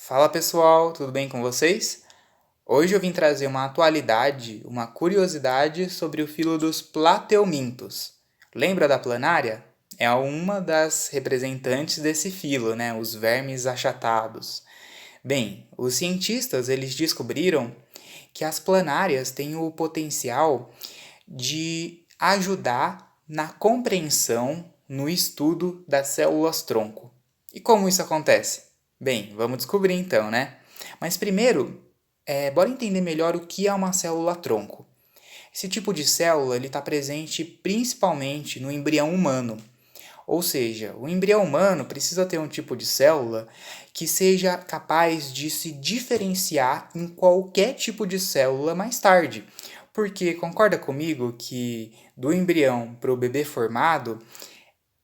Fala pessoal, tudo bem com vocês? Hoje eu vim trazer uma atualidade, uma curiosidade sobre o filo dos plateumintos. Lembra da planária? É uma das representantes desse filo, né? Os vermes achatados. Bem, os cientistas eles descobriram que as planárias têm o potencial de ajudar na compreensão, no estudo das células-tronco. E como isso acontece? Bem, vamos descobrir então, né? Mas primeiro, bora entender melhor o que é uma célula-tronco. Esse tipo de célula está presente principalmente no embrião humano. Ou seja, o embrião humano precisa ter um tipo de célula que seja capaz de se diferenciar em qualquer tipo de célula mais tarde. Porque concorda comigo que do embrião para o bebê formado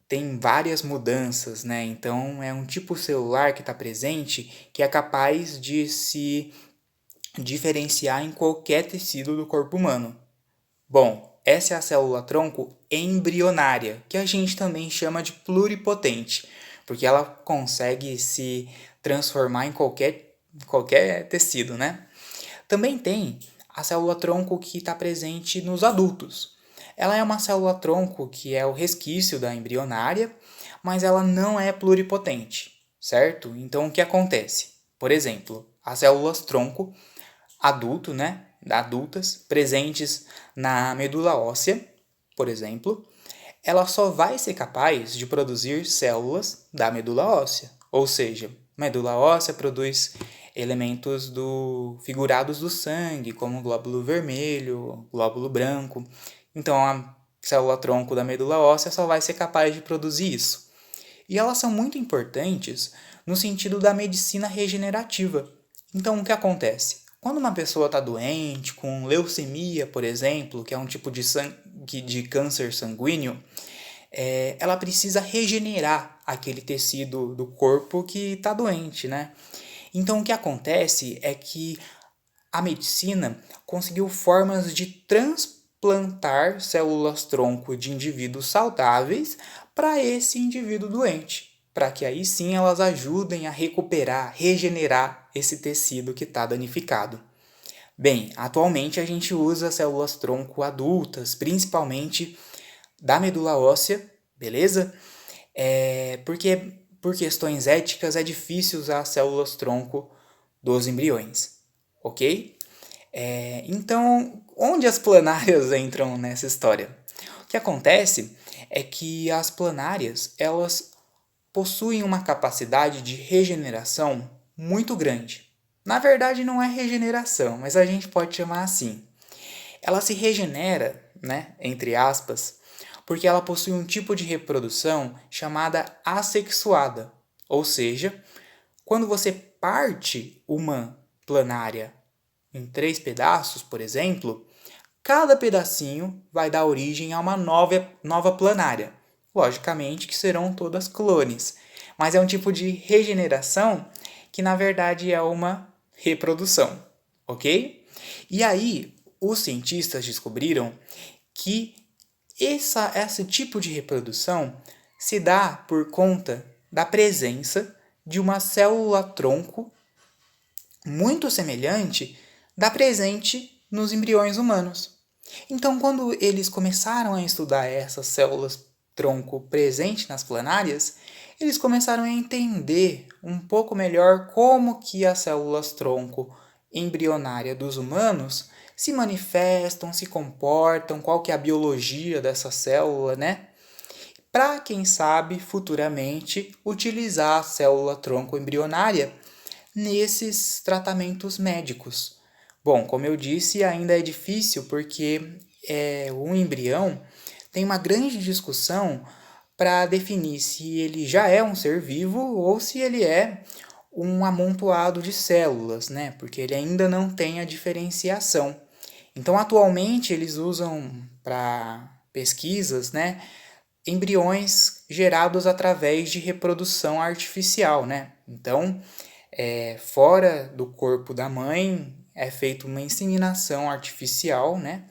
tem várias mudanças, né? Então é um tipo celular que está presente que é capaz de se diferenciar em qualquer tecido do corpo humano. Bom, essa é a célula-tronco embrionária, que a gente também chama de pluripotente, porque ela consegue se transformar em qualquer tecido, né? Também tem a célula-tronco que está presente nos adultos. Ela é uma célula-tronco que é o resquício da embrionária, mas ela não é pluripotente, certo? Então o que acontece? Por exemplo, as células-tronco adulto, né, adultas, presentes na medula óssea, por exemplo, ela só vai ser capaz de produzir células da medula óssea. Ou seja, a medula óssea produz elementos figurados do sangue, como glóbulo vermelho, glóbulo branco. Então, a célula-tronco da medula óssea só vai ser capaz de produzir isso. E elas são muito importantes no sentido da medicina regenerativa. Então, o que acontece? Quando uma pessoa está doente, com leucemia, por exemplo, que é um tipo de câncer sanguíneo, ela precisa regenerar aquele tecido do corpo que está doente, né? Então, o que acontece é que a medicina conseguiu formas de transplantar células-tronco de indivíduos saudáveis para esse indivíduo doente, para que aí sim elas ajudem a recuperar, regenerar esse tecido que está danificado. Bem, atualmente a gente usa células-tronco adultas, principalmente da medula óssea, beleza? Porque por questões éticas é difícil usar células-tronco dos embriões, ok? Então, onde as planárias entram nessa história? O que acontece é que as planárias elas possuem uma capacidade de regeneração muito grande. Na verdade, não é regeneração, mas a gente pode chamar assim. Ela se regenera, né, entre aspas, porque ela possui um tipo de reprodução chamada assexuada, ou seja, quando você parte uma planária em 3 pedaços, por exemplo, cada pedacinho vai dar origem a uma nova planária. Logicamente que serão todas clones, mas é um tipo de regeneração que na verdade é uma reprodução, ok? E aí, os cientistas descobriram que esse tipo de reprodução se dá por conta da presença de uma célula-tronco muito semelhante da presente nos embriões humanos. Então, quando eles começaram a estudar essas células-tronco presentes nas planárias, eles começaram a entender um pouco melhor como que as células-tronco embrionária dos humanos se manifestam, se comportam, qual que é a biologia dessa célula, né? Para, quem sabe, futuramente utilizar a célula-tronco embrionária nesses tratamentos médicos. Bom, como eu disse, ainda é difícil porque o embrião tem uma grande discussão para definir se ele já é um ser vivo ou se ele é um amontoado de células, né? Porque ele ainda não tem a diferenciação. Então, atualmente, eles usam para pesquisas, né, embriões gerados através de reprodução artificial, né? Então, fora do corpo da mãe é feita uma inseminação artificial, né?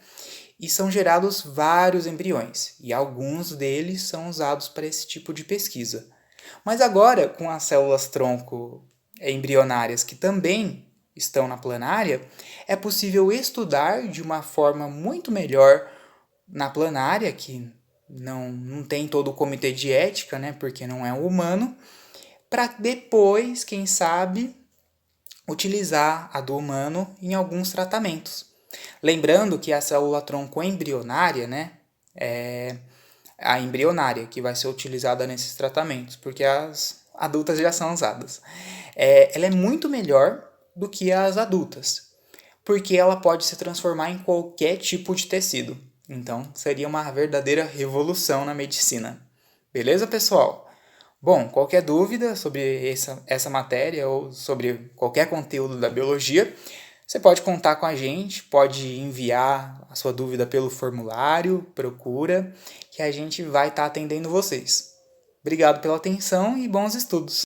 E são gerados vários embriões, e alguns deles são usados para esse tipo de pesquisa. Mas agora, com as células-tronco embrionárias que também estão na planária, é possível estudar de uma forma muito melhor na planária, que não tem todo o comitê de ética, né, porque não é um humano, para depois, quem sabe, utilizar a do humano em alguns tratamentos. Lembrando que a célula-tronco embrionária, né, é a embrionária que vai ser utilizada nesses tratamentos, porque as adultas já são usadas. Ela é muito melhor do que as adultas, porque ela pode se transformar em qualquer tipo de tecido. Então, seria uma verdadeira revolução na medicina. Beleza, pessoal? Bom, qualquer dúvida sobre essa matéria ou sobre qualquer conteúdo da biologia, você pode contar com a gente, pode enviar a sua dúvida pelo formulário, procura, que a gente vai estar atendendo vocês. Obrigado pela atenção e bons estudos!